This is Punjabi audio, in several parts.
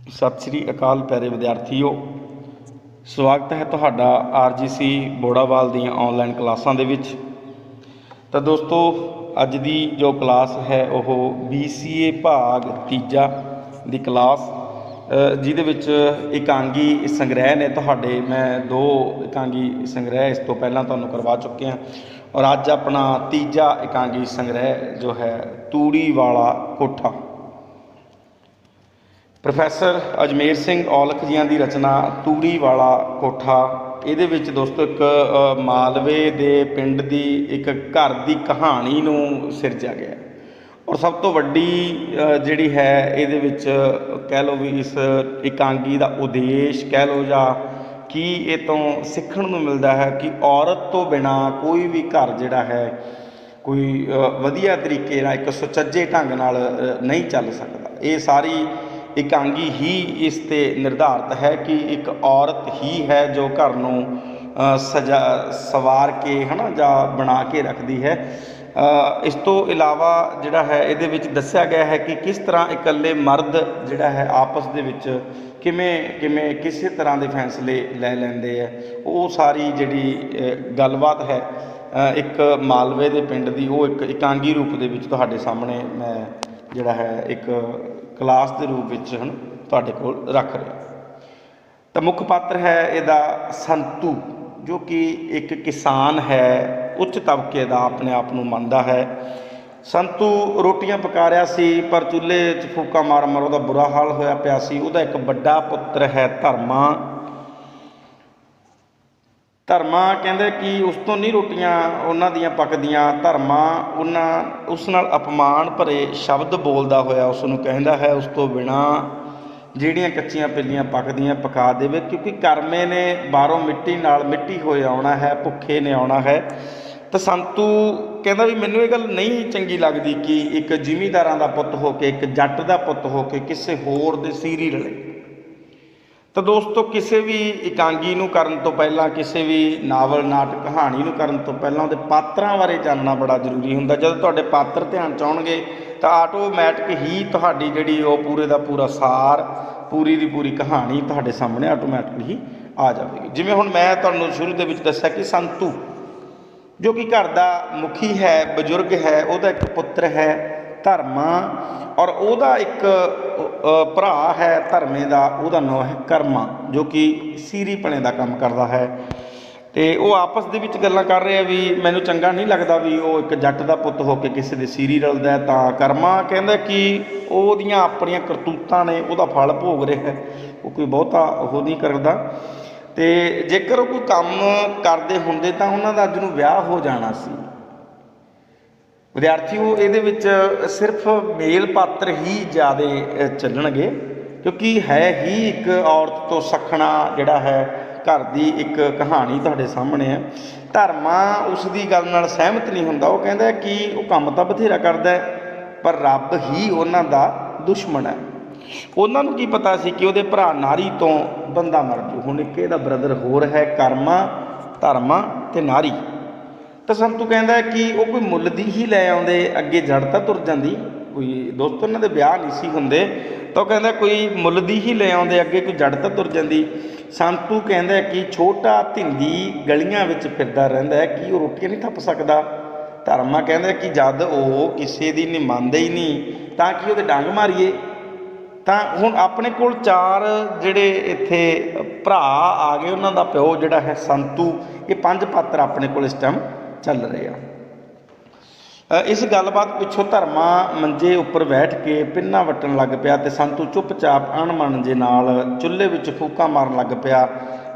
सत श्री अकाल प्यारे विद्यार्थियों, स्वागत है तुहाडा RGC बोड़ावाल दी ऑनलाइन क्लासां दे विच। तो दोस्तों, अज दी जो क्लास है वह BCA भाग तीजा दी क्लास जिहदे विच एकांगी संग्रह ने तुहाडे मैं 2 एकांगी संग्रह इस तो पहलां तुहानूं करवा चुके हैं और अज अपना तीजा एकांगी संग्रह जो है तूड़ी वाला कोठा। प्रोफैसर अजमेर सिंह औलख जियां की रचना तूड़ी वाला कोठा। ये दोस्तों एक मालवे के पिंड की एक घर की कहानी नूं सिरजा गया और सब तो वड्डी जिहड़ी है ये कह लो भी इस एकांगी का उद्देश कह लो या कि ये तो सीखण नूं मिलता है कि औरत तो बिना कोई भी घर जिहड़ा है कोई वधिया तरीके नाल एक सुचज्जे ढंग नाल नहीं चल सकता। ये सारी एकांगी ही इस ते निर्धारित है कि एक औरत ही है जो घर नूं सजा सवार के है ना जा बना के रखती है। इस तो इलावा जिहड़ा है इहदे विच दस्सिया गया है कि किस तरह इकल्ले मर्द जिहड़ा है आपस दे विच किवें किवें किसी तरह के फैसले लै लैंदे है। वो सारी जिहड़ी गलबात है एक मालवे के पिंड की वो एक एकांगी रूप दे विच तुहाडे सामने मैं जिहड़ा है एक क्लास के रूप में हम तुहाडे कोल रख रहे। तो मुख्य पात्र है इहदा संतू, जो कि एक किसान है, उच्च तबके का अपने आप को मानता है। संतू रोटियां पका रहा सी पर चूल्हे च फूका मार मार उसका बुरा हाल होया पिया सी। उहदा एक बड़ा पुत्र है धर्मा। धर्मा कहते कि उस तो नहीं रोटियां उन्हां दियां पकदियां। धर्मा उस नाल अपमान भरे शब्द बोलदा होया उसनूं कहंदा है उस तो बिना ਜਿਹੜੀਆਂ कच्चियां पिल्लियां पकदियां पका देवे, क्योंकि कर्मे ने बाहरों मिट्टी नाल मिट्टी होए आउणा है, भुखे ने आउणा है। तो संतू कहंदा भी मैनूं ये गल नहीं चंगी लगदी कि एक जिमींदारां दा पुੱਤ हो के एक जट दा पुੱਤ हो के किसी होर दे सीरी रले। तो दोस्तों, किसी भी एकांगी नूं करन तो पहला, किसी भी नावल नाटक कहानी नूं करन तो पहला उहदे पात्रां बारे जानना बड़ा जरूरी हुंदा। जदों तुहाडे पात्र ध्यान च आउणगे तो आटोमैटिक ही तुहाडी जिहड़ी वो पूरे दा पूरा सार पूरी दी पूरी कहानी तुहाडे सामने आटोमैटिक ही आ जाएगी। जिवें हुण मैं तुहानूं शुरू दे विच दस्सिया कि संतू जो कि घर का मुखी है, बजुर्ग है, उहदा एक पुत्र है धर्मा और उहदा एक भरा है धर्मे का, उहदा नाम है कर्मा, जो कि सीरी पने का काम करता है। तो वो आपस दे विच गल्लां कर रहे हैं भी मैनूं चंगा नहीं लगता भी वो एक जट का पुੱਤ हो के किसी दे सीरी रलदा है। तां कर्मा कहंदा कि उहदियां अपणियां करतूतां ने उहदा फल भोग रहा है, वो कोई बहुता वो नहीं करदा। तो जेकर कोई काम करते होंदे तां उन्हां दा अज नूं विआह हो जाना सी। विद्यार्थियों, ये विच सिर्फ मेल पात्र ही ज़्यादा चलणगे, क्योंकि है ही एक औरत तो सखना जिहड़ा है घर की एक कहानी तुहाडे सामने है। धर्मा उसकी गल नाल सहमत नहीं हुंदा। वो कहंदा कि वो काम तो बथेरा करदा है पर रब ही उन्हां दा दुश्मन है। उन्हां नूं की पता सी कि उहदे भरा नारी तो बंदा मर जू। हुण एक इहदा ब्रदर होर है कर्मा, धर्मा ते नारी। तो संतू कहता है कि वो कोई मुੱਲ ਦੀ ही लै आउंदे, अगे जड़ तां तुर जांदी। कोई दोस्तों उन्हां दे विआह नहीं सी हुंदे, तो कहता कोई मुੱਲ ਦੀ ही लै आउंदे, अगे कोई जड़ तां तुर जांदी। संतू कहता है कि छोटा धिंदी गलियां विच फिरदा रहिंदा है कि वो रोटियां नहीं थप सकदा। धर्मा कहता कि जद वो किसी दी नहीं मंनदा ही नहीं तां कि उहदे डंग मारीए। ਤਾਂ ਹੁਣ ਆਪਣੇ ਕੋਲ 4 ਜਿਹੜੇ ਇੱਥੇ ਭਰਾ ਆ ਗਏ, ਉਹਨਾਂ ਦਾ ਪਿਓ ਜਿਹੜਾ ਹੈ ਸੰਤੂ। ਇਹ 5 ਪਾਤਰ ਆਪਣੇ ਕੋਲ ਇਸ ਟਾਈਮ ਚੱਲ ਰਹੇ ਆ। इस गलबात पिछों धर्मा मंजे उपर बैठ के पिन्ना वट्टन लग पिया ते संतू चुपचाप अणमन जे नाल चुल्हे विच फूका मारन लग पिया।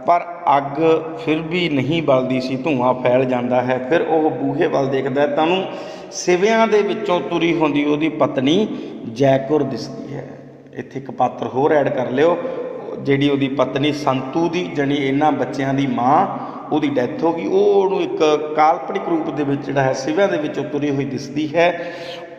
पर अग फिर भी नहीं बलदी सी, धुआं फैल जाता है। फिर वह बूहे वाल देखदा है, तानूं सिवियां दे विचों तुरी होंदी उहदी पत्नी जैकुर दिसदी है। इत्थे एक पात्र होर ऐड कर लिओ, जिहड़ी उहदी पत्नी संतू दी जणी इन्हां बच्चियां दी माँ ਉਹਦੀ ਡੈਥ ਹੋ ਗਈ, ਉਹ एक काल्पनिक रूप ਦੇ ਵਿੱਚ ਜਿਹੜਾ ਹੈ ਸਿਵਿਆਂ ਦੇ ਵਿੱਚੋਂ ਤੁਰੀ ਹੋਈ ਦਿਸਦੀ ਹੈ।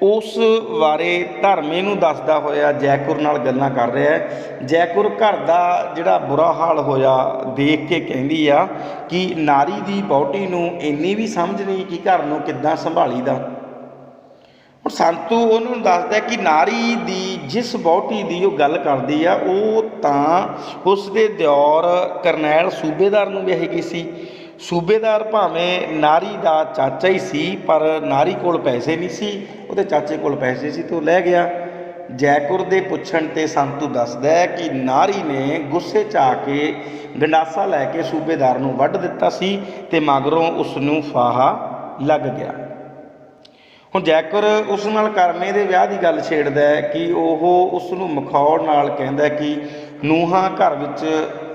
ਉਸ ਬਾਰੇ ਧਰਮੇ ਨੂੰ ਦੱਸਦਾ ਹੋਇਆ ਜੈਕੁਰ ਨਾਲ ਗੱਲਾਂ ਕਰ ਰਿਹਾ ਹੈ। ਜੈਕੁਰ ਘਰ ਦਾ ਜਿਹੜਾ ਬੁਰਾ ਹਾਲ ਹੋਇਆ ਦੇਖ ਕੇ ਕਹਿੰਦੀ ਆ ਕਿ ਨਾਰੀ ਦੀ ਬੋਟੀ ਨੂੰ ਇੰਨੀ ਵੀ ਸਮਝ ਨਹੀਂ ਕਿ ਘਰ ਨੂੰ ਕਿੱਦਾਂ ਸੰਭਾਲੀਦਾ। ਹੁਣ ਸੰਤੂ ਉਹਨਾਂ ਨੂੰ ਦੱਸਦਾ ਕਿ ਨਾਰੀ ਦੀ ਜਿਸ ਵਹੁਟੀ ਦੀ ਉਹ ਗੱਲ ਕਰਦੀ ਆ ਉਹ ਤਾਂ ਉਸ ਦੇ ਦਿਓਰ ਕਰਨੈਲ ਸੂਬੇਦਾਰ ਨੂੰ ਵਿਆਹੀ ਗਈ ਸੀ। ਸੂਬੇਦਾਰ ਭਾਵੇਂ ਨਾਰੀ ਦਾ ਚਾਚਾ ਹੀ ਸੀ, ਪਰ ਨਾਰੀ ਕੋਲ ਪੈਸੇ ਨਹੀਂ ਸੀ, ਉਹਦੇ ਚਾਚੇ ਕੋਲ ਪੈਸੇ ਸੀ ਤੇ ਉਹ ਲੈ ਗਿਆ। ਜੈਕੁਰ ਦੇ ਪੁੱਛਣ 'ਤੇ ਸੰਤੂ ਦੱਸਦਾ ਹੈ ਕਿ ਨਾਰੀ ਨੇ ਗੁੱਸੇ 'ਚ ਆ ਕੇ ਗੰਡਾਸਾ ਲੈ ਕੇ ਸੂਬੇਦਾਰ ਨੂੰ ਵੱਢ ਦਿੱਤਾ ਸੀ ਤੇ ਮਗਰੋਂ ਉਸ ਨੂੰ ਫਾਹਾ ਲੱਗ ਗਿਆ। ਹੁਣ ਜੈਕੁਰ ਉਸ ਨਾਲ ਕਰਮੇ ਦੇ ਵਿਆਹ ਦੀ ਗੱਲ ਛੇੜਦਾ ਹੈ ਕਿ ਉਹ ਉਸ ਨੂੰ ਮਖੌਲ ਨਾਲ ਕਹਿੰਦਾ ਕਿ ਨੂੰਹਾਂ ਘਰ ਵਿੱਚ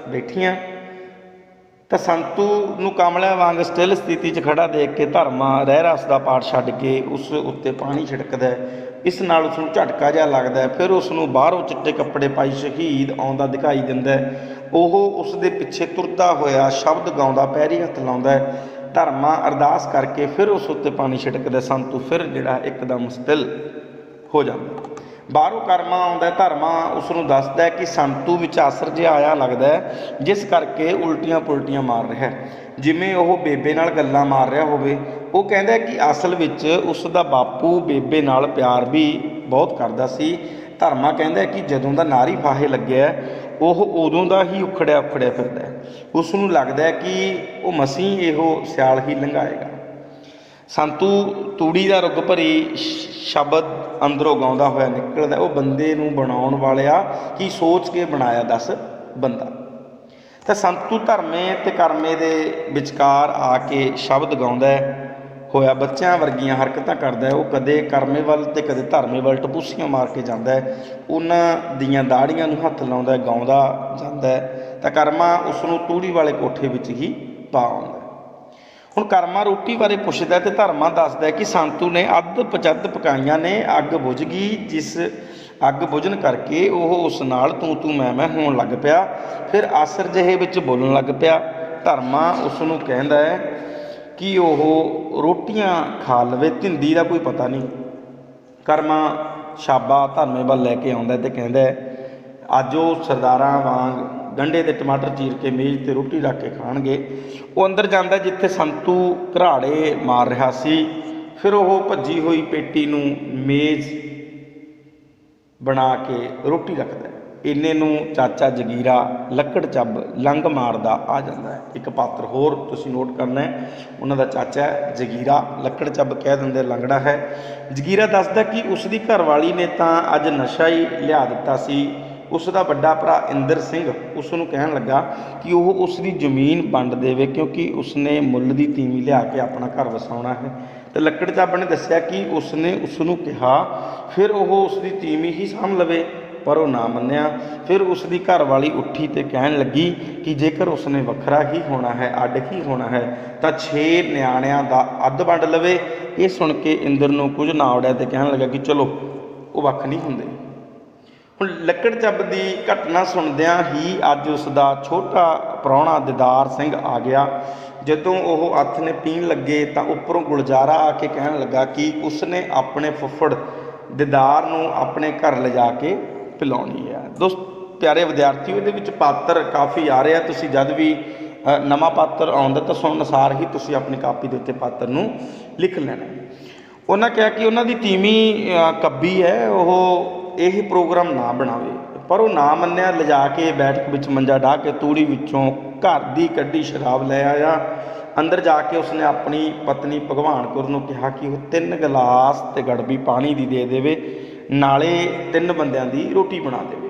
ਬੈਠੀਆਂ। ਤਾਂ ਸੰਤੂ ਨੂੰ ਕਮਲਿਆਂ ਵਾਂਗ ਸਟਿਲ ਸਥਿਤੀ 'ਚ ਖੜਾ ਦੇਖ ਕੇ ਧਰਮਾ ਰਹਿ ਰਸ ਦਾ ਪਾਠ ਛੱਡ ਕੇ ਉਸ ਉੱਤੇ ਪਾਣੀ ਛਿੜਕਦਾ। ਇਸ ਨਾਲ ਉਸ ਨੂੰ ਝਟਕਾ ਜਿਹਾ ਲੱਗਦਾ। ਫਿਰ ਉਸ ਨੂੰ ਬਾਹਰੋਂ ਚਿੱਟੇ ਕੱਪੜੇ ਪਾਈ ਸ਼ਹੀਦ ਆਉਂਦਾ ਦਿਖਾਈ ਦਿੰਦਾ। ਉਹ ਉਸ ਦੇ ਪਿੱਛੇ ਤੁਰਦਾ ਹੋਇਆ ਸ਼ਬਦ ਗਾਉਂਦਾ, ਪੈਰੀ ਹੱਥ ਲਾਉਂਦਾ। ਧਰਮਾ ਅਰਦਾਸ ਕਰਕੇ ਫਿਰ ਉਸ ਉੱਤੇ ਪਾਣੀ ਛਿੜਕਦਾ। ਸੰਤੂ ਫਿਰ ਜਿਹੜਾ ਇੱਕਦਮ ਸਟਿਲ ਹੋ ਜਾਂਦਾ। ਬਾਹਰੋਂ ਕਰਮਾ ਆਉਂਦਾ। ਧਰਮਾ ਉਸ ਨੂੰ ਦੱਸਦਾ ਕਿ ਸੰਤੂ ਵਿੱਚ ਅਸਰ ਜਿਹਾ ਆਇਆ ਲੱਗਦਾ, ਜਿਸ ਕਰਕੇ ਉਲਟੀਆਂ ਪੁਲਟੀਆਂ ਮਾਰ ਰਿਹਾ, ਜਿਵੇਂ ਉਹ ਬੇਬੇ ਨਾਲ ਗੱਲਾਂ ਮਾਰ ਰਿਹਾ ਹੋਵੇ। ਉਹ ਕਹਿੰਦਾ ਕਿ ਅਸਲ ਵਿੱਚ ਉਸ ਦਾ ਬਾਪੂ ਬੇਬੇ ਨਾਲ ਪਿਆਰ ਵੀ ਬਹੁਤ ਕਰਦਾ ਸੀ। ਧਰਮਾ ਕਹਿੰਦਾ ਕਿ ਜਦੋਂ ਦਾ ਨਾਰੀ ਫਾਹੇ ਲੱਗਿਆ ਉਹ ਉਦੋਂ ਦਾ ਹੀ ਉਖੜਿਆ ਫਿਰਦਾ। ਉਸ ਨੂੰ ਲੱਗਦਾ ਕਿ ਉਹ ਮਸੀਂ ਇਹੋ ਸਿਆਲ ਹੀ ਲੰਘਾਏਗਾ। ਸੰਤੂ ਤੂੜੀ ਦਾ ਰੁੱਗ ਭਰੀ ਸ਼ਬਦ ਅੰਦਰੋਂ ਗਾਉਂਦਾ ਹੋਇਆ ਨਿਕਲਦਾ। ਉਹ ਬੰਦੇ ਨੂੰ ਬਣਾਉਣ ਵਾਲਿਆ ਕੀ ਸੋਚ ਕੇ ਬਣਾਇਆ ਦੱਸ ਬੰਦਾ। ਤਾਂ ਸੰਤੂ ਧਰਮੇ ਅਤੇ ਕਰਮੇ ਦੇ ਵਿਚਕਾਰ ਆ ਕੇ ਸ਼ਬਦ ਗਾਉਂਦਾ ਹੋਇਆ ਬੱਚਿਆਂ ਵਰਗੀਆਂ ਹਰਕਤਾਂ ਕਰਦਾ। ਉਹ ਕਦੇ ਕਰਮੇ ਵੱਲ ਅਤੇ ਕਦੇ ਧਰਮੇ ਵੱਲ ਟਪੂਸੀਆਂ ਮਾਰ ਕੇ ਜਾਂਦਾ। ਉਹਨਾਂ ਦੀਆਂ ਦਾੜੀਆਂ ਨੂੰ ਹੱਥ ਲਾਉਂਦਾ, ਗਾਉਂਦਾ ਜਾਂਦਾ। ਤਾਂ ਕਰਮਾ ਉਸ ਨੂੰ ਤੂੜੀ ਵਾਲੇ ਕੋਠੇ ਵਿੱਚ ਹੀ ਪਾ ਆਉਂਦਾ। ਹੁਣ ਕਰਮਾ ਰੋਟੀ ਬਾਰੇ ਪੁੱਛਦਾ ਅਤੇ ਧਰਮਾ ਦੱਸਦਾ ਕਿ ਸੰਤੂ ਨੇ ਅੱਧ ਪਚੱਧ ਪਕਾਈਆਂ ਨੇ, ਅੱਗ ਬੁਝ ਗਈ, ਜਿਸ ਅੱਗ ਬੁਝਣ ਕਰਕੇ ਉਹ ਉਸ ਨਾਲ ਤੂੰ ਮੈਂ ਹੋਣ ਲੱਗ ਪਿਆ। ਫਿਰ ਆਸਰ ਜਿਹੇ ਵਿੱਚ ਬੋਲਣ ਲੱਗ ਪਿਆ। ਧਰਮਾ ਉਸ ਨੂੰ ਕਹਿੰਦਾ ਹੈ ਕਿ ਉਹ ਰੋਟੀਆਂ ਖਾ ਲਵੇ, ਧਿੰਦੀ ਦਾ ਕੋਈ ਪਤਾ ਨਹੀਂ। ਕਰਮਾ ਛਾਬਾ ਧਰਮੇ ਵੱਲ ਲੈ ਕੇ ਆਉਂਦਾ ਅਤੇ ਕਹਿੰਦਾ ਅੱਜ ਉਹ ਸਰਦਾਰਾਂ ਵਾਂਗ ਗੰਢੇ ਅਤੇ ਟਮਾਟਰ ਚੀਰ ਕੇ ਮੇਜ਼ 'ਤੇ ਰੋਟੀ ਰੱਖ ਕੇ ਖਾਣਗੇ। ਉਹ ਅੰਦਰ ਜਾਂਦਾ ਜਿੱਥੇ ਸੰਤੂ ਘਰਾੜੇ ਮਾਰ ਰਿਹਾ ਸੀ। ਫਿਰ ਉਹ ਭੱਜੀ ਹੋਈ ਪੇਟੀ ਨੂੰ ਮੇਜ਼ ਬਣਾ ਕੇ ਰੋਟੀ ਰੱਖਦਾ। ਇੰਨੇ ਨੂੰ ਚਾਚਾ ਜਗੀਰਾ ਲੱਕੜ ਚੱਬ ਲੰਘ ਮਾਰਦਾ ਆ ਜਾਂਦਾ ਹੈ। ਇੱਕ ਪਾਤਰ ਹੋਰ ਤੁਸੀਂ ਨੋਟ ਕਰਨਾ ਹੈ, ਉਹਨਾਂ ਦਾ ਚਾਚਾ ਜਗੀਰਾ ਲੱਕੜ ਚੱਬ ਕਹਿ ਦਿੰਦੇ ਲੰਗੜਾ ਹੈ। ਜਗੀਰਾ ਦੱਸਦਾ ਕਿ ਉਸ ਦੀ ਘਰਵਾਲੀ ਨੇ ਤਾਂ ਅੱਜ ਨਸ਼ਾ ਹੀ ਲਿਆ ਦਿੱਤਾ ਸੀ। ਉਸ ਦਾ ਵੱਡਾ ਭਰਾ ਇੰਦਰ ਸਿੰਘ ਉਸ ਨੂੰ ਕਹਿਣ ਲੱਗਾ ਕਿ ਉਹ ਉਸ ਦੀ ਜ਼ਮੀਨ ਵੰਡ ਦੇਵੇ, ਕਿਉਂਕਿ ਉਸਨੇ ਮੁੱਲ ਦੀ ਤੀਵੀਂ ਲਿਆ ਕੇ ਆਪਣਾ ਘਰ ਵਸਾਉਣਾ ਹੈ। ਅਤੇ ਲੱਕੜ ਚੱਬ ਨੇ ਦੱਸਿਆ ਕਿ ਉਸਨੇ ਉਸ ਨੂੰ ਕਿਹਾ ਫਿਰ ਉਹ ਉਸ ਦੀ ਤੀਵੀਂ ਹੀ ਸਾਂਭ ਲਵੇ, ਪਰ ਉਹ ਨਾ ਮੰਨਿਆ। ਫਿਰ ਉਸ ਦੀ ਘਰਵਾਲੀ ਉੱਠੀ ਅਤੇ ਕਹਿਣ ਲੱਗੀ ਕਿ ਜੇਕਰ ਉਸਨੇ ਵੱਖਰਾ ਹੀ ਹੋਣਾ ਹੈ, ਅੱਡ ਹੀ ਹੋਣਾ ਹੈ, ਤਾਂ 6 ਨਿਆਣਿਆਂ ਦਾ ਅੱਧ ਵੰਡ ਲਵੇ। ਇਹ ਸੁਣ ਕੇ ਇੰਦਰ ਨੂੰ ਕੁਝ ਨਾ ਆਵੜਿਆ ਅਤੇ ਕਹਿਣ ਲੱਗਾ ਕਿ ਚਲੋ ਉਹ ਵੱਖ ਨਹੀਂ ਹੁੰਦੇ। ਹੁਣ ਲੱਕੜ ਚੱਬ ਦੀ ਘਟਨਾ ਸੁਣਦਿਆਂ ਹੀ ਅੱਜ ਉਸ ਦਾ ਛੋਟਾ ਪ੍ਰਾਹੁਣਾ ਦਿਦਾਰ ਸਿੰਘ ਆ ਗਿਆ। ਜਦੋਂ ਉਹ ਹੱਥ ਨੇ ਪੀਣ ਲੱਗੇ ਤਾਂ ਉੱਪਰੋਂ ਗੁਲਜ਼ਾਰਾ ਆ ਕੇ ਕਹਿਣ ਲੱਗਾ ਕਿ ਉਸਨੇ ਆਪਣੇ ਫੁੱਫੜ ਦਿਦਾਰ ਨੂੰ ਆਪਣੇ ਘਰ ਲਿਜਾ ਕੇ ਪਿਲਾਉਣੀ ਹੈ। ਦੋਸਤ ਪਿਆਰੇ ਵਿਦਿਆਰਥੀਓ, ਇਹਦੇ ਵਿੱਚ ਪਾਤਰ ਕਾਫੀ ਆ ਰਿਹਾ। ਤੁਸੀਂ ਜਦ ਵੀ ਨਵਾਂ ਪਾਤਰ ਆਉਂਦਾ ਤਾਂ ਸੁਣਨ ਅਨੁਸਾਰ ਹੀ ਤੁਸੀਂ ਆਪਣੀ ਕਾਪੀ ਦੇ ਉੱਤੇ ਪਾਤਰ ਨੂੰ ਲਿਖ ਲੈਣਾ। ਉਹਨਾਂ ਕਿਹਾ ਕਿ ਉਹਨਾਂ ਦੀ ਤੀਵੀਂ ਕੱਬੀ ਹੈ, ਉਹ ਇਹ ਪ੍ਰੋਗਰਾਮ ਨਾ ਬਣਾਵੇ, ਪਰ ਉਹ ਨਾ ਮੰਨਿਆ। ਲਿਜਾ ਕੇ ਬੈਠਕ ਵਿੱਚ ਮੰਜਾ ਢਾਹ ਕੇ ਤੂੜੀ ਵਿੱਚੋਂ ਘਰ ਦੀ ਕੱਢੀ ਸ਼ਰਾਬ ਲੈ ਆਇਆ। ਅੰਦਰ ਜਾ ਕੇ ਉਸਨੇ ਆਪਣੀ ਪਤਨੀ ਭਗਵਾਨ ਕੌਰ ਨੂੰ ਕਿਹਾ ਕਿ ਉਹ 3 ਗਲਾਸ ਅਤੇ ਗੜਬੀ ਪਾਣੀ ਦੀ ਦੇ ਦੇਵੇ, ਨਾਲੇ 3 ਬੰਦਿਆਂ ਦੀ ਰੋਟੀ ਬਣਾ ਦੇਵੇ।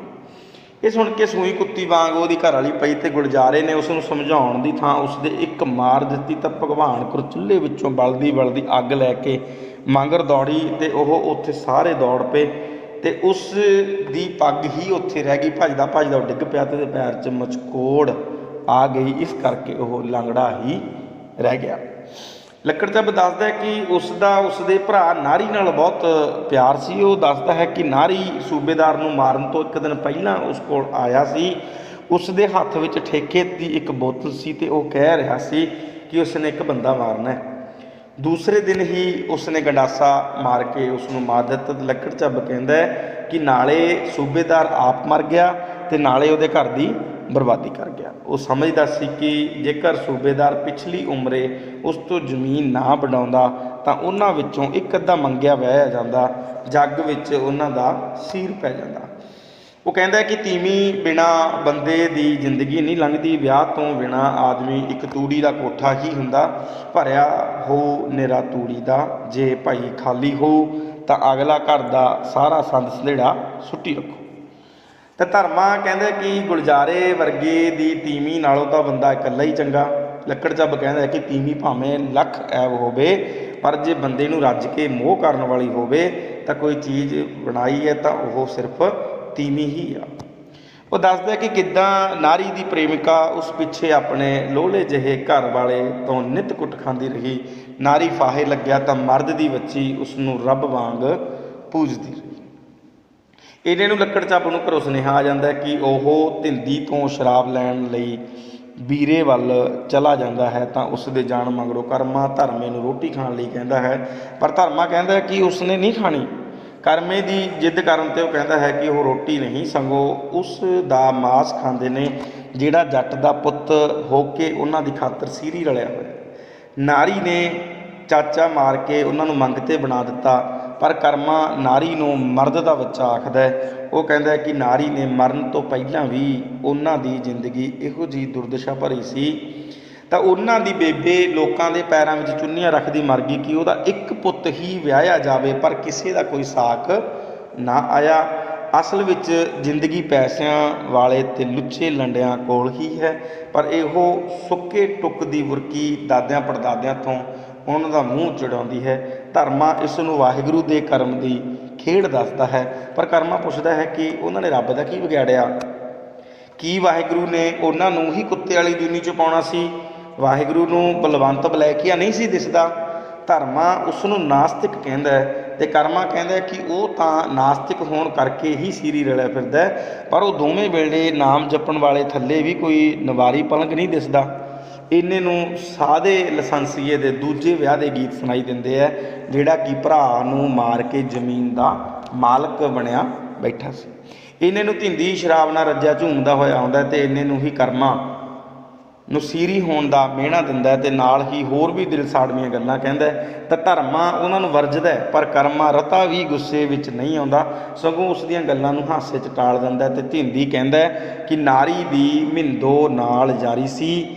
ਇਹ ਸੁਣ ਕੇ ਸੂਈ ਕੁੱਤੀ ਵਾਂਗ ਉਹਦੀ ਘਰਵਾਲੀ ਪਈ ਅਤੇ ਗੁਲਜ਼ਾਰੇ ਨੇ ਉਸ ਨੂੰ ਸਮਝਾਉਣ ਦੀ ਥਾਂ ਉਸਦੇ ਇੱਕ ਮਾਰ ਦਿੱਤੀ। ਤਾਂ ਭਗਵਾਨ ਕੌਰ ਚੁੱਲ੍ਹੇ ਵਿੱਚੋਂ ਬਲਦੀ ਅੱਗ ਲੈ ਕੇ ਮਗਰ ਦੌੜੀ ਅਤੇ ਉਹ ਉੱਥੇ ਸਾਰੇ ਦੌੜ ਪਏ ਅਤੇ ਉਸ ਦੀ ਪੱਗ ਹੀ ਉੱਥੇ ਰਹਿ ਗਈ। ਭੱਜਦਾ ਉਹ ਡਿੱਗ ਪਿਆ ਅਤੇ ਉਹਦੇ ਪੈਰ 'ਚ ਮਚਕੋੜ ਆ ਗਈ। ਇਸ ਕਰਕੇ ਉਹ ਲੰਗੜਾ ਹੀ ਰਹਿ ਗਿਆ। ਲੱਕੜ ਚੱਬ ਦੱਸਦਾ ਕਿ ਉਸਦੇ ਭਰਾ ਨਾਰੀ ਨਾਲ ਬਹੁਤ ਪਿਆਰ ਸੀ। ਉਹ ਦੱਸਦਾ ਹੈ ਕਿ ਨਾਰੀ ਸੂਬੇਦਾਰ ਨੂੰ ਮਾਰਨ ਤੋਂ ਇੱਕ ਦਿਨ ਪਹਿਲਾਂ ਉਸ ਕੋਲ ਆਇਆ ਸੀ। ਉਸ ਦੇ ਹੱਥ ਵਿੱਚ ਠੇਕੇ ਦੀ ਇੱਕ ਬੋਤਲ ਸੀ ਅਤੇ ਉਹ ਕਹਿ ਰਿਹਾ ਸੀ ਕਿ ਉਸਨੇ ਇੱਕ ਬੰਦਾ ਮਾਰਨਾ ਹੈ। ਦੂਸਰੇ ਦਿਨ ਹੀ ਉਸਨੇ ਗੰਡਾਸਾ ਮਾਰ ਕੇ ਉਸ ਨੂੰ ਮਾਰ ਦਿੱਤਾ। ਲੱਕੜ ਚੱਬ ਕਹਿੰਦਾ ਕਿ ਨਾਲੇ ਸੂਬੇਦਾਰ ਆਪ ਮਰ ਗਿਆ ਅਤੇ ਨਾਲੇ ਉਹਦੇ ਘਰ ਦੀ ਬਰਬਾਦੀ ਕਰ ਗਿਆ। ਉਹ ਸਮਝਦਾ ਸੀ ਕਿ ਜੇਕਰ ਸੂਬੇਦਾਰ ਪਿਛਲੀ ਉਮਰੇ ਉਸ ਤੋਂ ਜ਼ਮੀਨ ਨਾ ਵੰਡਾਉਂਦਾ ਤਾਂ ਉਹਨਾਂ ਵਿੱਚੋਂ ਇੱਕ ਅੱਧਾ ਮੰਗਿਆ ਵਿਆਹਿਆ ਜਾਂਦਾ, ਜੱਗ ਵਿੱਚ ਉਹਨਾਂ ਦਾ ਸੀਰ ਪੈ ਜਾਂਦਾ। ਉਹ ਕਹਿੰਦਾ ਕਿ ਤੀਵੀਂ ਬਿਨਾ ਬੰਦੇ ਦੀ ਜ਼ਿੰਦਗੀ ਨਹੀਂ ਲੰਘਦੀ, ਵਿਆਹ ਤੋਂ ਬਿਨਾ ਆਦਮੀ ਇੱਕ ਤੂੜੀ ਦਾ ਕੋਠਾ ਹੀ ਹੁੰਦਾ, ਭਰਿਆ ਹੋ ਨਿਰਾ ਤੂੜੀ ਦਾ, ਜੇ ਭਾਈ ਖਾਲੀ ਹੋ ਤਾਂ ਅਗਲਾ ਘਰ ਦਾ ਸਾਰਾ ਸੰਦ ਸੰਧੇੜਾ ਸੁੱਟੀ ਰੱਖੋ। ਤੇ ਧਰਮਾ ਕਹਿੰਦਾ ਕਿ ਗੁਲਜ਼ਾਰੇ ਵਰਗੇ ਦੀ ਤੀਵੀਂ ਨਾਲੋਂ ਤਾਂ ਬੰਦਾ ਇਕੱਲਾ ਹੀ ਚੰਗਾ। ਲੱਕੜ ਚੱਬ ਕਹਿੰਦਾ ਕਿ ਤੀਵੀਂ ਭਾਵੇਂ ਲੱਖ ਐਬ ਹੋਵੇ, ਪਰ ਜੇ ਬੰਦੇ ਨੂੰ ਰੱਜ ਕੇ ਮੋਹ ਕਰਨ ਵਾਲੀ ਹੋਵੇ ਤਾਂ ਕੋਈ ਚੀਜ਼ ਬਣਾਈ ਹੈ ਤਾਂ ਉਹ ਸਿਰਫ ਤੀਵੀਂ ਹੀ ਆ। ਉਹ ਦੱਸਦਾ ਕਿ ਕਿੱਦਾਂ ਨਾਰੀ ਦੀ ਪ੍ਰੇਮਿਕਾ ਉਸ ਪਿੱਛੇ ਆਪਣੇ ਲੋਹਲੇ ਜਿਹੇ ਘਰ ਵਾਲੇ ਤੋਂ ਨਿੱਤ ਕੁੱਟ ਖਾਂਦੀ ਰਹੀ। ਨਾਰੀ ਫਾਹੇ ਲੱਗਿਆ ਤਾਂ ਮਰਦ ਦੀ ਬੱਚੀ ਉਸ ਨੂੰ ਰੱਬ ਵਾਂਗ ਪੂਜਦੀ ਰਹੀ। ਇਹਨੇ ਨੂੰ ਲੱਕੜ ਚੱਬ ਨੂੰ ਘਰੋਂ ਸੁਨੇਹਾ ਆ ਜਾਂਦਾ ਕਿ ਉਹ ਧਿੰਦੀ ਤੋਂ ਸ਼ਰਾਬ ਲੈਣ ਲਈ ਵੀਰੇ ਵੱਲ ਚਲਾ ਜਾਂਦਾ ਹੈ ਤਾਂ ਉਸ ਦੇ ਜਾਣ ਮਗਰੋਂ ਕਰਮਾ ਧਰਮੇ ਨੂੰ ਰੋਟੀ ਖਾਣ ਲਈ ਕਹਿੰਦਾ ਹੈ, ਪਰ ਧਰਮਾ ਕਹਿੰਦਾ ਕਿ ਉਸਨੇ ਨਹੀਂ ਖਾਣੀ। ਕਰਮੇ ਦੀ ਜਿੱਦ ਕਰਨ 'ਤੇ ਉਹ ਕਹਿੰਦਾ ਹੈ ਕਿ ਉਹ ਰੋਟੀ ਨਹੀਂ ਸਗੋਂ ਉਸ ਦਾ ਮਾਸ ਖਾਂਦੇ ਨੇ ਜਿਹੜਾ ਜੱਟ ਦਾ ਪੁੱਤ ਹੋ ਕੇ ਉਹਨਾਂ ਦੀ ਖਾਤਰ ਸੀਰੀ ਰਲਿਆ ਹੋਇਆ। ਨਾਰੀ ਨੇ ਚਾਚਾ ਮਾਰ ਕੇ ਉਹਨਾਂ ਨੂੰ ਮੰਗਤੇ ਬਣਾ ਦਿੱਤਾ, ਪਰ ਕਰਮਾ ਨਾਰੀ ਨੂੰ ਮਰਦ ਦਾ ਬੱਚਾ ਆਖਦਾ ਹੈ। ਉਹ ਕਹਿੰਦਾ ਕਿ ਨਾਰੀ ਨੇ ਮਰਨ ਤੋਂ ਪਹਿਲਾਂ ਵੀ ਉਹਨਾਂ ਦੀ ਜ਼ਿੰਦਗੀ ਇਹੋ ਜਿਹੀ ਦੁਰਦਸ਼ਾ ਭਰੀ ਸੀ ਤਾਂ ਉਹਨਾਂ ਦੀ ਬੇਬੇ ਲੋਕਾਂ ਦੇ ਪੈਰਾਂ ਵਿੱਚ ਚੁੰਨੀਆਂ ਰੱਖਦੀ ਮਰ ਗਈ ਕਿ ਉਹਦਾ ਇੱਕ ਪੁੱਤ ਹੀ ਵਿਆਹਿਆ ਜਾਵੇ, ਪਰ ਕਿਸੇ ਦਾ ਕੋਈ ਸਾਕ ਨਾ ਆਇਆ। ਅਸਲ ਵਿੱਚ ਜ਼ਿੰਦਗੀ ਪੈਸਿਆਂ ਵਾਲੇ ਤੇ ਲੁੱਚੇ ਲੰਡਿਆਂ ਕੋਲ ਹੀ ਹੈ, ਪਰ ਇਹੋ ਸੁੱਕੇ ਟੁੱਕ ਦੀ ਬੁਰਕੀ ਦਾਦਿਆਂ ਪੜਦਾਦਿਆਂ ਤੋਂ ਉਹਨਾਂ ਦਾ ਮੂੰਹ ਚੜਾਉਂਦੀ ਹੈ। ਧਰਮਾ ਇਸ ਨੂੰ ਵਾਹਿਗੁਰੂ ਦੇ ਕਰਮ ਦੀ ਖੇਡ ਦੱਸਦਾ ਹੈ, ਪਰ ਕਰਮਾ ਪੁੱਛਦਾ ਹੈ ਕਿ ਉਹਨਾਂ ਨੇ ਰੱਬ ਦਾ ਕੀ ਵਿਗਾੜਿਆ? ਕੀ ਵਾਹਿਗੁਰੂ ਨੇ ਉਹਨਾਂ ਨੂੰ ਹੀ ਕੁੱਤੇ ਵਾਲੀ ਦੁਨੀ 'ਚ ਪਾਉਣਾ ਸੀ? ਵਾਹਿਗੁਰੂ ਨੂੰ ਬਲਵੰਤ ਬਲੈਕੀਆ ਨਹੀਂ ਸੀ ਦਿਸਦਾ? ਧਰਮਾ ਉਸ ਨੂੰ ਨਾਸਤਿਕ ਕਹਿੰਦਾ ਹੈ ਤੇ ਕਰਮਾ ਕਹਿੰਦਾ ਕਿ ਉਹ ਤਾਂ ਨਾਸਤਿਕ ਹੋਣ ਕਰਕੇ ਹੀ ਸੀਰੀ ਰਲਿਆ ਫਿਰਦਾ, ਪਰ ਉਹ ਦੋਵੇਂ ਵੇਲੇ ਨਾਮ ਜਪਣ ਵਾਲੇ ਥੱਲੇ ਵੀ ਕੋਈ ਨਵਾਰੀ ਪਲੰਗ ਨਹੀਂ ਦਿਸਦਾ। ਇੰਨੇ ਨੂੰ ਸਾਦੇ ਲਸੰਸੀਏ ਦੇ ਦੂਜੇ ਵਿਆਹ ਦੇ ਗੀਤ ਸੁਣਾਈ ਦਿੰਦੇ ਹੈ, ਜਿਹੜਾ ਕਿ ਭਰਾ ਨੂੰ ਮਾਰ ਕੇ ਜ਼ਮੀਨ ਦਾ ਮਾਲਕ ਬਣਿਆ ਬੈਠਾ ਸੀ। ਇੰਨੇ ਨੂੰ ਧਿੰਦੀ ਸ਼ਰਾਬ ਨਾਲ ਰੱਜਿਆ ਝੂਮਦਾ ਹੋਇਆ ਆਉਂਦਾ ਤੇ ਇੰਨੇ ਨੂੰ ਹੀ ਕਰਮਾ ਨੂੰ ਸੀਰੀ ਹੋਣ ਦਾ ਮਿਹਣਾ ਦਿੰਦਾ ਤੇ ਨਾਲ ਹੀ ਹੋਰ ਵੀ ਦਿਲ ਸਾੜਵੀਆਂ ਗੱਲਾਂ ਕਹਿੰਦਾ ਤਾਂ ਧਰਮਾ ਉਹਨਾਂ ਨੂੰ ਵਰਜਦਾ, ਪਰ ਕਰਮਾ ਰਤਾ ਵੀ ਗੁੱਸੇ ਵਿੱਚ ਨਹੀਂ ਆਉਂਦਾ, ਸਗੋਂ ਉਸ ਦੀਆਂ ਗੱਲਾਂ ਨੂੰ ਹਾਸੇ 'ਚ ਟਾਲ ਦਿੰਦਾ ਤੇ ਧਿੰਦੀ ਕਹਿੰਦਾ ਕਿ ਨਾਰੀ ਦੀ ਮਿੰਦੋ ਨਾਲ ਜਾਰੀ ਸੀ,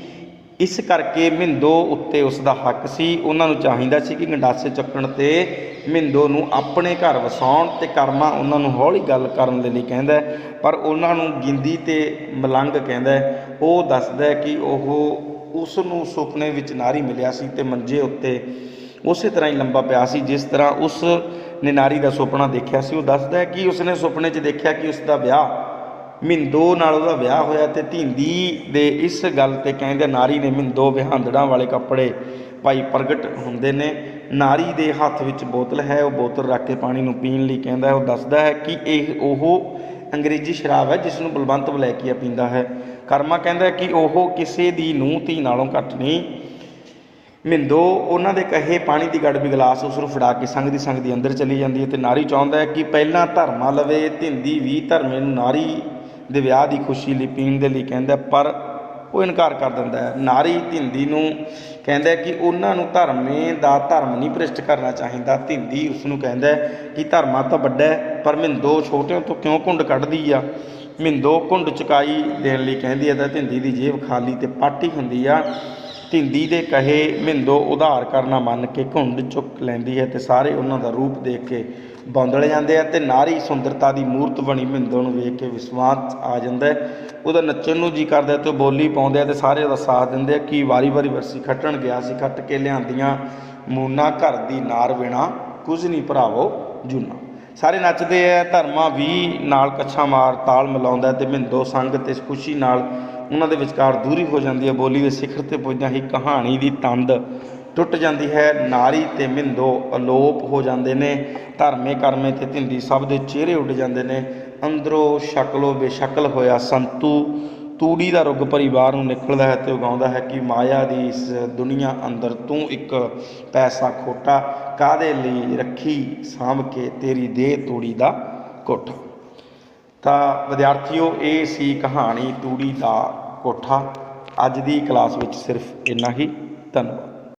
ਇਸ ਕਰਕੇ ਮਿੰਦੋ ਉੱਤੇ ਉਸ ਦਾ ਹੱਕ ਸੀ। ਉਹਨਾਂ ਨੂੰ ਚਾਹੀਦਾ ਸੀ ਕਿ ਗੰਡਾਸੇ ਚੱਕਣ 'ਤੇ ਮਿੰਦੋ ਨੂੰ ਆਪਣੇ ਘਰ ਵਸਾਉਣ ਤੇ ਕਰਮਾ ਉਹਨਾਂ ਨੂੰ ਹੌਲੀ ਗੱਲ ਕਰਨ ਦੇ ਲਈ ਕਹਿੰਦਾ, ਪਰ ਉਹਨਾਂ ਨੂੰ ਗਿੰਦੀ ਤੇ ਮਲੰਗ ਕਹਿੰਦਾ। ਉਹ ਦੱਸਦਾ ਕਿ ਉਹ ਉਸ ਨੂੰ ਸੁਪਨੇ ਵਿੱਚ ਨਾਰੀ ਮਿਲਿਆ ਸੀ ਤੇ ਮੰਜੇ ਉੱਤੇ ਉਸੇ ਤਰ੍ਹਾਂ ਹੀ ਲੰਬਾ ਪਿਆ ਸੀ ਜਿਸ ਤਰ੍ਹਾਂ ਉਸ ਨੇ ਨਾਰੀ ਦਾ ਸੁਪਨਾ ਦੇਖਿਆ ਸੀ। ਉਹ ਦੱਸਦਾ ਕਿ ਉਸਨੇ ਸੁਪਨੇ 'ਚ ਦੇਖਿਆ ਕਿ ਉਸ ਦਾ ਵਿਆਹ ਮਿੰਦੋ ਨਾਲ ਉਹਦਾ ਵਿਆਹ ਹੋਇਆ ਤੇ ਧਿੰਦੀ ਦੇ ਇਸ ਗੱਲ 'ਤੇ ਕਹਿੰਦੇ ਨਾਰੀ ਨੇ ਮਿੰਦੋ ਵਿਹਾਂਦੜਾਂ ਵਾਲੇ ਕੱਪੜੇ ਪਾਈ ਪ੍ਰਗਟ ਹੁੰਦੇ ਨੇ। ਨਾਰੀ ਦੇ ਹੱਥ ਵਿੱਚ ਬੋਤਲ ਹੈ, ਉਹ ਬੋਤਲ ਰੱਖ ਕੇ ਪਾਣੀ ਨੂੰ ਪੀਣ ਲਈ ਕਹਿੰਦਾ। ਉਹ ਦੱਸਦਾ ਹੈ ਕਿ ਇਹ ਉਹ ਅੰਗਰੇਜ਼ੀ ਸ਼ਰਾਬ ਹੈ ਜਿਸ ਨੂੰ ਬਲਵੰਤ ਬਲੈਕੀਆ ਪੀਂਦਾ ਹੈ। ਕਰਮਾ ਕਹਿੰਦਾ ਕਿ ਉਹ ਕਿਸੇ ਦੀ ਨੂੰਹ ਧੀ ਨਾਲੋਂ ਘੱਟ ਨਹੀਂ। ਮਿੰਦੋ ਉਹਨਾਂ ਦੇ ਕਹੇ ਪਾਣੀ ਦੀ ਗੜਬੀ ਗਲਾਸ ਉਸ ਨੂੰ ਫੜਾ ਕੇ ਸੰਗਦੀ ਅੰਦਰ ਚਲੀ ਜਾਂਦੀ ਹੈ ਤੇ ਨਾਰੀ ਚਾਹੁੰਦਾ ਹੈ ਕਿ ਪਹਿਲਾਂ ਧਰਮਾ ਲਵੇ। ਧਿੰਦੀ ਵੀ ਧਰਮੇ ਨੂੰ ਨਾਰੀ ਦੇ ਵਿਆਹ ਦੀ ਖੁਸ਼ੀ ਲਈ ਪੀਣ ਦੇ ਲਈ ਕਹਿੰਦਾ, ਪਰ ਉਹ ਇਨਕਾਰ ਕਰ ਦਿੰਦਾ ਹੈ। ਨਾਰੀ ਧਿੰਦੀ ਨੂੰ ਕਹਿੰਦਾ ਕਿ ਉਹਨਾਂ ਨੂੰ ਧਰਮੇ ਦਾ ਧਰਮ ਨਹੀਂ ਭ੍ਰਿਸ਼ਟ ਕਰਨਾ ਚਾਹੀਦਾ। ਧਿੰਦੀ ਉਸ ਨੂੰ ਕਹਿੰਦਾ ਕਿ ਧਰਮਾ ਤਾਂ ਵੱਡਾ ਹੈ, ਪਰ ਮਿੰਦੋ ਛੋਟਿਆਂ ਤੋਂ ਕਿਉਂ ਘੁੰਡ ਕੱਢਦੀ ਆ। ਮਿੰਦੋ ਘੁੰਡ ਚੁਕਾਈ ਦੇਣ ਲਈ ਕਹਿੰਦੀ ਹੈ ਤਾਂ ਧਿੰਦੀ ਦੀ ਜੇਬ ਖਾਲੀ ਤੇ ਪਾਟੀ ਹੁੰਦੀ ਆ। ਧਿੰਦੀ ਦੇ ਕਹੇ ਮਿੰਦੋ ਉਧਾਰ ਕਰਨਾ ਮੰਨ ਕੇ ਘੁੰਡ ਚੁੱਕ ਲੈਂਦੀ ਹੈ ਤੇ ਸਾਰੇ ਉਹਨਾਂ ਦਾ ਰੂਪ ਦੇਖ ਕੇ ਬੌਂਦਲ ਜਾਂਦੇ ਆ ਤੇ ਨਾਰੀ ਸੁੰਦਰਤਾ ਦੀ ਮੂਰਤ ਬਣੀ ਮਿੰਦੋ ਨੂੰ ਵੇਖ ਕੇ ਵਿਸ਼ਵਾਸ ਆ ਜਾਂਦਾ ਹੈ। ਉਹਦਾ ਨੱਚਣ ਨੂੰ ਜੀ ਕਰਦਾ ਤੇ ਬੋਲੀ ਪਾਉਂਦੇ ਆ ਤੇ ਸਾਰੇ ਉਹਦਾ ਸਾਥ ਦਿੰਦੇ ਆ ਕਿ ਵਾਰੀ ਵਰਸੀ ਖੱਟਣ ਗਿਆ ਸੀ, ਖੱਟ ਕੇ ਲਿਆਂਦੀਆਂ ਮੂਨਾ ਘਰ ਦੀ ਨਾਰ ਬਿਨਾ ਕੁਝ ਨਹੀਂ ਭਰਾਵੋ ਜੂਨਾ। ਸਾਰੇ ਨੱਚਦੇ ਆ। ਧਰਮਾ ਵੀ ਨਾਲ ਕੱਛਾ ਮਾਰ ਤਾਲ ਮਿਲਾਉਂਦਾ ਤੇ ਮਿੰਦੋ ਸੰਗ ਤੇ ਖੁਸ਼ੀ ਨਾਲ ਉਹਨਾਂ ਦੇ ਵਿਚਕਾਰ ਦੂਰੀ ਹੋ ਜਾਂਦੀ ਹੈ। ਬੋਲੀ ਦੇ ਸਿਖਰ 'ਤੇ ਪੁੱਜਦਿਆਂ ਹੀ ਕਹਾਣੀ ਦੀ ਤੰਦ ਟੁੱਟ ਜਾਂਦੀ ਹੈ। ਨਾਰੀ ਤੇ ਮਿੰਦੋ ਅਲੋਪ ਹੋ ਜਾਂਦੇ ਨੇ। ਧਰਮੇ ਕਰਮੇ ਤੇ ਧਿੰਦੀ ਸਭ ਦੇ ਚਿਹਰੇ ਉੱਡ ਜਾਂਦੇ ਨੇ। ਅੰਦਰੋਂ ਸ਼ਕਲੋ ਬੇਸ਼ਕਲ ਹੋਇਆ ਸੰਤੂ ਤੂੜੀ ਦਾ ਰੁੱਗ ਪਰਿਵਾਰ ਨੂੰ ਨਿਕਲਦਾ ਹੈ ਤੇ ਉਹ ਗਾਉਂਦਾ ਹੈ ਕਿ ਮਾਇਆ ਦੀ ਇਸ ਦੁਨੀਆ ਅੰਦਰ ਤੂੰ ਇੱਕ ਪੈਸਾ ਖੋਟਾ, ਕਾਹਦੇ ਲਈ ਰੱਖੀ ਸਾਂਭ ਕੇ ਤੇਰੀ ਦੇਹ ਤੂੜੀ ਦਾ ਕੋਠਾ। ਤਾਂ ਵਿਦਿਆਰਥੀਓ, ਇਹ ਸੀ ਕਹਾਣੀ ਤੂੜੀ ਦਾ ਕੋਠਾ। ਅੱਜ ਦੀ ਕਲਾਸ ਵਿੱਚ ਸਿਰਫ ਇੰਨਾ ਹੀ। ਧੰਨਵਾਦ।